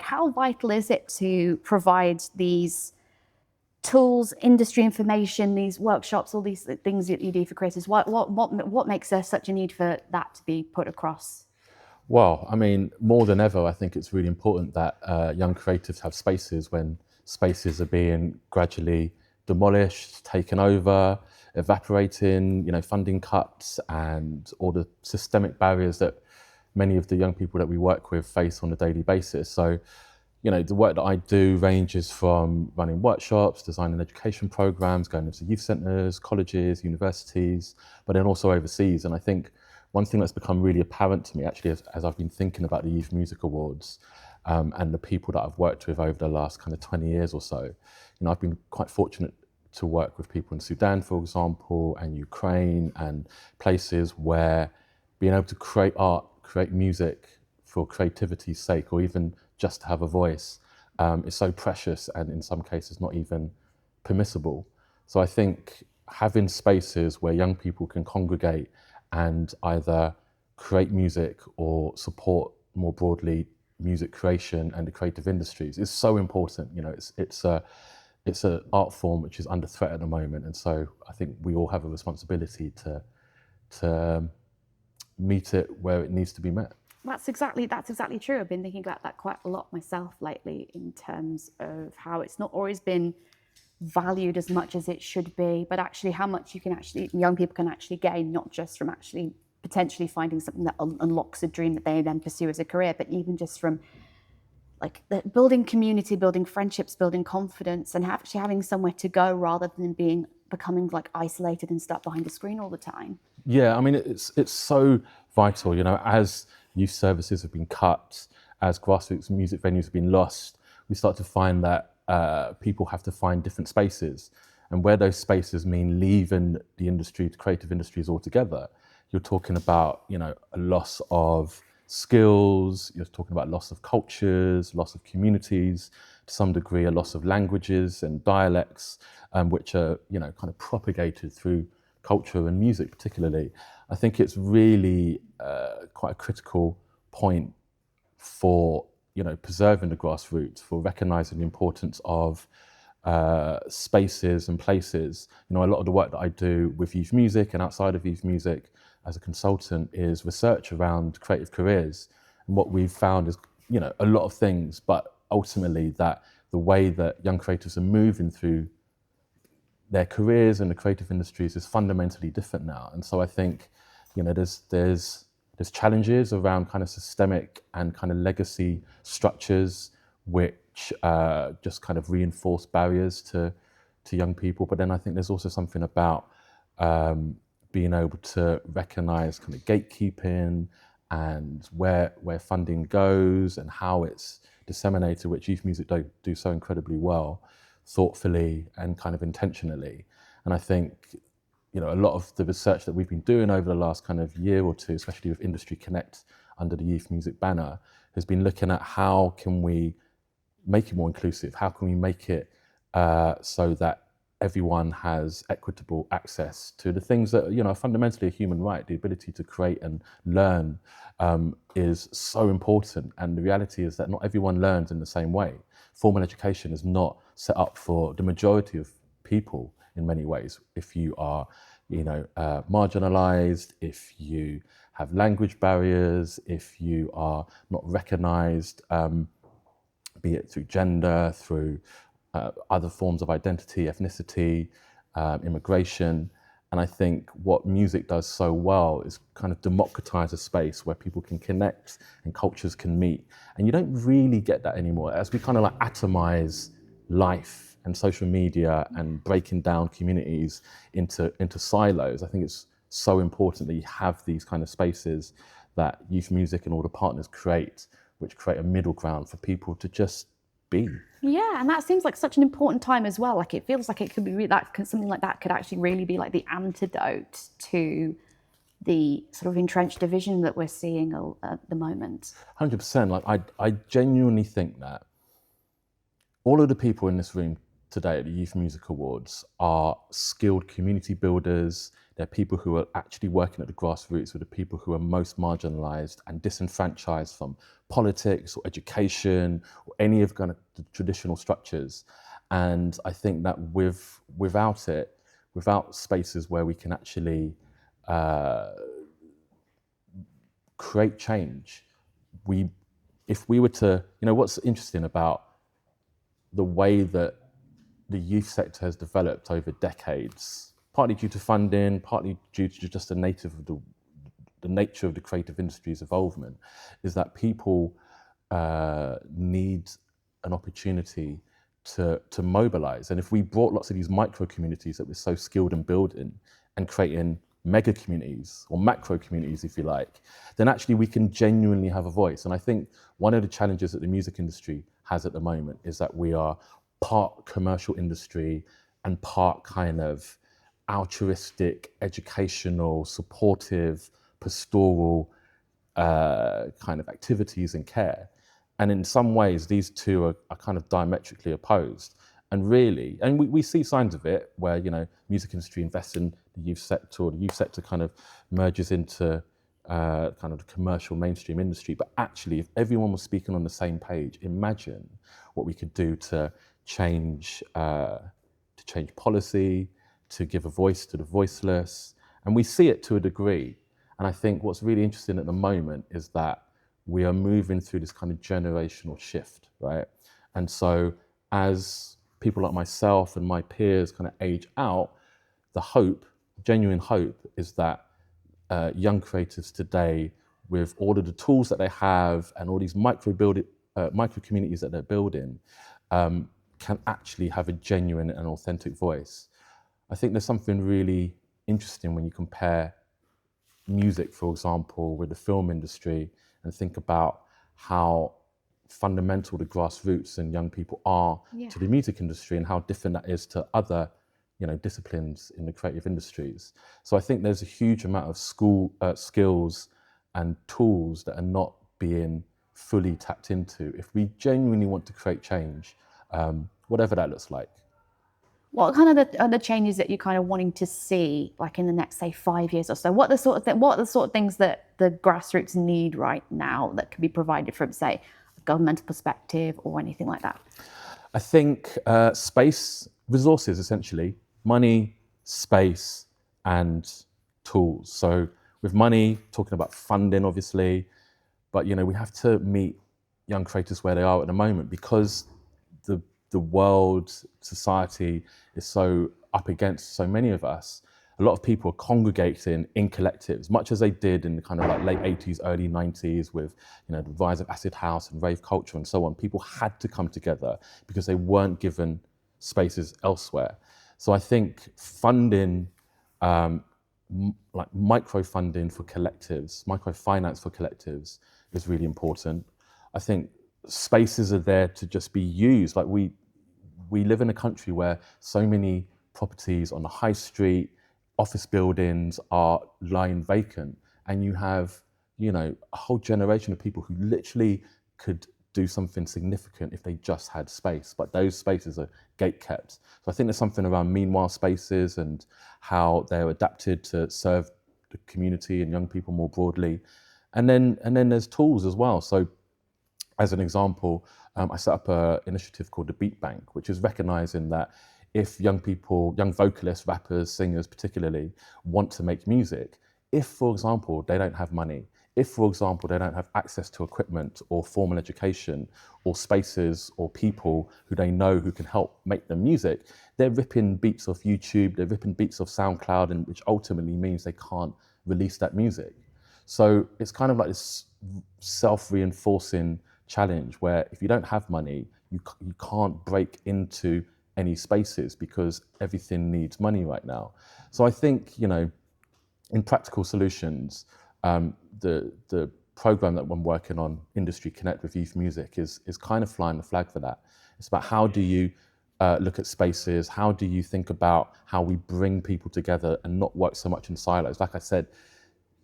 how vital is it to provide these tools, industry information, these workshops, all these things that you do for creators? What makes there such a need for that to be put across? Well, I mean, more than ever, I think it's really important that young creatives have spaces when spaces are being gradually demolished, taken over, evaporating, funding cuts and all the systemic barriers that many of the young people that we work with face on a daily basis. So, the work that I do ranges from running workshops, designing education programs, going into youth centres, colleges, universities, but then also overseas. And I think one thing that's become really apparent to me, actually, as I've been thinking about the Youth Music Awards and the people that I've worked with over the last kind of 20 years or so, I've been quite fortunate to work with people in Sudan, for example, and Ukraine, and places where being able to create art, create music for creativity's sake, or even just to have a voice, is so precious and in some cases not even permissible. So I think having spaces where young people can congregate and either create music or support more broadly music creation and the creative industries is so important. It's an art form which is under threat at the moment, and so I think we all have a responsibility to meet it where it needs to be met. That's exactly true. I've been thinking about that quite a lot myself lately, in terms of how it's not always been valued as much as it should be, but actually how much young people can actually gain, not just from actually potentially finding something that unlocks a dream that they then pursue as a career, but even just from building community, building friendships, building confidence, and actually having somewhere to go rather than becoming isolated and stuck behind a screen all the time. Yeah, I mean, it's so vital, as youth services have been cut, as grassroots music venues have been lost, we start to find that people have to find different spaces. And where those spaces mean leaving the industry, the creative industries altogether, you're talking about, a loss of skills, you're talking about loss of cultures, loss of communities, to some degree a loss of languages and dialects, which are, kind of propagated through culture and music particularly. I think it's really quite a critical point for, preserving the grassroots, for recognising the importance of spaces and places. A lot of the work that I do with youth music and outside of youth music as a consultant is research around creative careers. And what we've found is, a lot of things, but ultimately that the way that young creatives are moving through their careers in the creative industries is fundamentally different now. And so I think, there's challenges around kind of systemic and kind of legacy structures which just kind of reinforce barriers to young people. But then I think there's also something about being able to recognise kind of gatekeeping and where funding goes and how it's disseminated, which youth music do so incredibly well, thoughtfully and kind of intentionally. And I think, a lot of the research that we've been doing over the last kind of year or two, especially with Industry Connect under the youth music banner, has been looking at how can we make it more inclusive? How can we make it so that everyone has equitable access to the things that, are fundamentally a human right? The ability to create and learn is so important. And the reality is that not everyone learns in the same way. Formal education is not set up for the majority of people in many ways. If you are, marginalized, if you have language barriers, if you are not recognized, be it through gender, through other forms of identity, ethnicity, immigration. And I think what music does so well is kind of democratize a space where people can connect and cultures can meet. And you don't really get that anymore. As we kind of atomize life and social media and breaking down communities into silos, I think it's so important that you have these kind of spaces that youth music and all the partners create, which create a middle ground for people to just be. Yeah, and that seems like such an important time as well. It feels like it could be something like that could actually really be like the antidote to the sort of entrenched division that we're seeing at the moment. 100%. I genuinely think that all of the people in this room today at the Youth Music Awards are skilled community builders. They're people who are actually working at the grassroots with the people who are most marginalized and disenfranchised from politics or education or any of kind of the traditional structures. And I think that without spaces where we can actually create change, if we were to, what's interesting about the way that the youth sector has developed over decades, partly due to funding, partly due to just the nature of the creative industry's involvement, is that people need an opportunity to mobilize. And if we brought lots of these micro communities that we're so skilled in building and creating mega communities or macro communities, if you like, then actually we can genuinely have a voice. And I think one of the challenges that the music industry has at the moment is that we are part commercial industry and part kind of altruistic, educational, supportive, pastoral kind of activities and care. And in some ways, these two are kind of diametrically opposed. And really, and we see signs of it where, music industry invests in the youth sector, or the youth sector kind of merges into kind of the commercial mainstream industry. But actually, if everyone was speaking on the same page, imagine what we could do to change policy, to give a voice to the voiceless. And we see it to a degree. And I think what's really interesting at the moment is that we are moving through this kind of generational shift, right? And so as people like myself and my peers kind of age out, the hope, genuine hope, is that young creatives today, with all of the tools that they have and all these micro communities that they're building, can actually have a genuine and authentic voice. I think there's something really interesting when you compare music, for example, with the film industry, and think about how fundamental the grassroots and young people are to the music industry, and how different that is to other, disciplines in the creative industries. So I think there's a huge amount of skills and tools that are not being fully tapped into if we genuinely want to create change, whatever that looks like. What kind of are the changes that you're kind of wanting to see, like in the next, say, 5 years or so? What are the sort of things that the grassroots need right now that can be provided from, say, a governmental perspective or anything like that? I think space, resources, essentially, money, space, and tools. So with money, talking about funding, obviously, but we have to meet young creators where they are at the moment, because the world, society is so up against so many of us. A lot of people are congregating in collectives, much as they did in the kind of like late 80s, early 90s with the rise of acid house and rave culture and so on. People had to come together because they weren't given spaces elsewhere. So I think funding, like micro-funding for collectives, microfinance for collectives is really important. I think spaces are there to just be used. Like we live in a country where so many properties on the high street, office buildings are lying vacant, and you have, a whole generation of people who literally could do something significant if they just had space, but those spaces are gate-kept. So I think there's something around meanwhile spaces and how they're adapted to serve the community and young people more broadly. And then there's tools as well. So as an example, I set up an initiative called the Beat Bank, which is recognizing that if young people, young vocalists, rappers, singers particularly, want to make music, if, for example, they don't have money, if, for example, they don't have access to equipment or formal education or spaces or people who they know who can help make them music, they're ripping beats off YouTube, they're ripping beats off SoundCloud, and which ultimately means they can't release that music. So it's kind of like this self-reinforcing challenge where if you don't have money, you can't break into any spaces because everything needs money right now. So I think, in practical solutions, the program that I'm working on, Industry Connect with Youth Music, is kind of flying the flag for that. It's about how do you look at spaces, how do you think about how we bring people together and not work so much in silos. Like I said,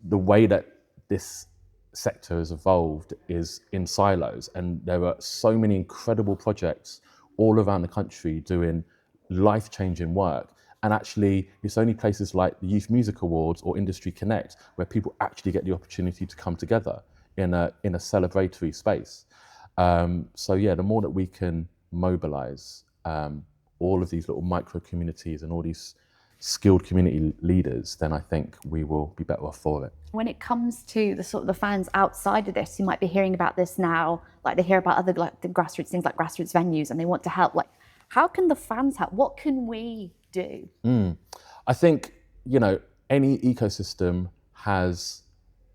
the way that this sector has evolved is in silos, and there are so many incredible projects all around the country doing life-changing work, And actually, it's only places like the Youth Music Awards or Industry Connect where people actually get the opportunity to come together in a celebratory space. So yeah, the more that we can mobilize all of these little micro communities and all these skilled community leaders, then I think we will be better off for it. When it comes to the sort of the fans outside of this who might be hearing about this now, like they hear about other like the grassroots things like grassroots venues and they want to help, like how can the fans help? What can we do? I think, you know, any ecosystem has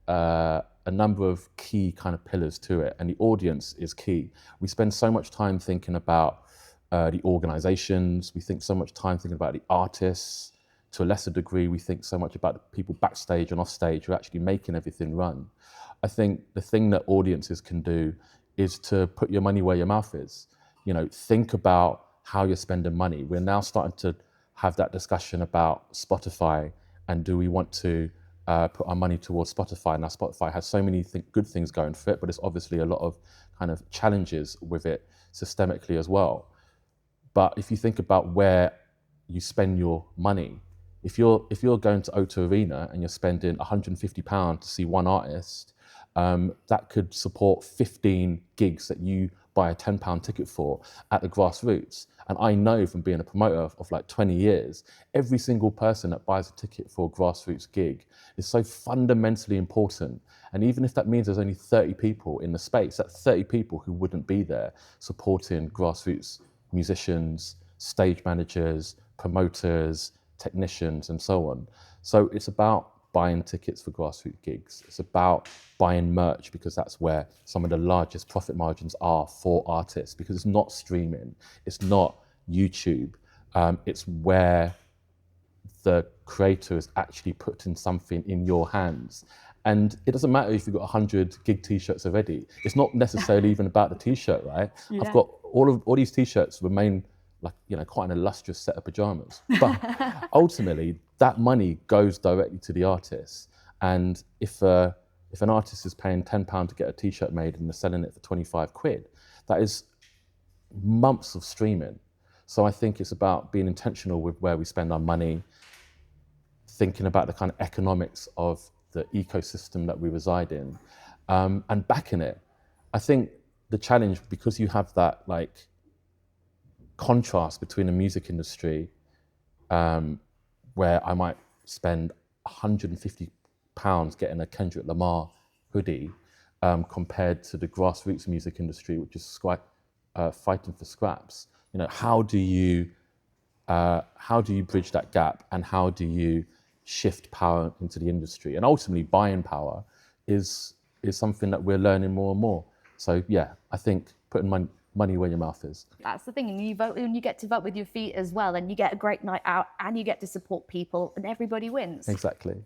a number of key kind of pillars to it, and the audience is key. We spend so much time thinking about the organizations, we think so much time thinking about the artists. To a lesser degree, we think so much about the people backstage and off stage who are actually making everything run. I think the thing that audiences can do is to put your money where your mouth is. You know, think about how you're spending money. We're now starting to have that discussion about Spotify and do we want to put our money towards Spotify. Now, Spotify has so many good things going for it, but there's obviously a lot of kind of challenges with it systemically as well. But if you think about where you spend your money, if you're going to O2 Arena and you're spending £150 to see one artist, that could support 15 gigs that you buy a £10 ticket for at the Grassroots. And I know from being a promoter of like 20 years, every single person that buys a ticket for a Grassroots gig is so fundamentally important. And even if that means there's only 30 people in the space, that's 30 people who wouldn't be there supporting Grassroots musicians, stage managers, promoters, technicians, and so on. So it's about buying tickets for grassroots gigs. It's about buying merch because that's where some of the largest profit margins are for artists, because it's not streaming, it's not YouTube, it's where the creator is actually putting something in your hands. And it doesn't matter if you've got 100 gig t-shirts already. It's not necessarily even about the t-shirt, right? Yeah. I've got all these t-shirts remain like, you know, quite an illustrious set of pajamas. But ultimately, that money goes directly to the artist. And if an artist is paying £10 to get a t-shirt made and they're selling it for 25 quid, that is months of streaming. So I think it's about being intentional with where we spend our money, thinking about the kind of economics of the ecosystem that we reside in, and backing it. I think the challenge, because you have that like contrast between the music industry, where I might spend £150 getting a Kendrick Lamar hoodie, compared to the grassroots music industry, which is quite fighting for scraps. You know, how do you bridge that gap, and how do you shift power into the industry? And ultimately, buying power is something that we're learning more and more. So yeah, I think putting money where your mouth is. That's the thing, and you vote, and you get to vote with your feet as well, and you get a great night out, and you get to support people, and everybody wins. Exactly.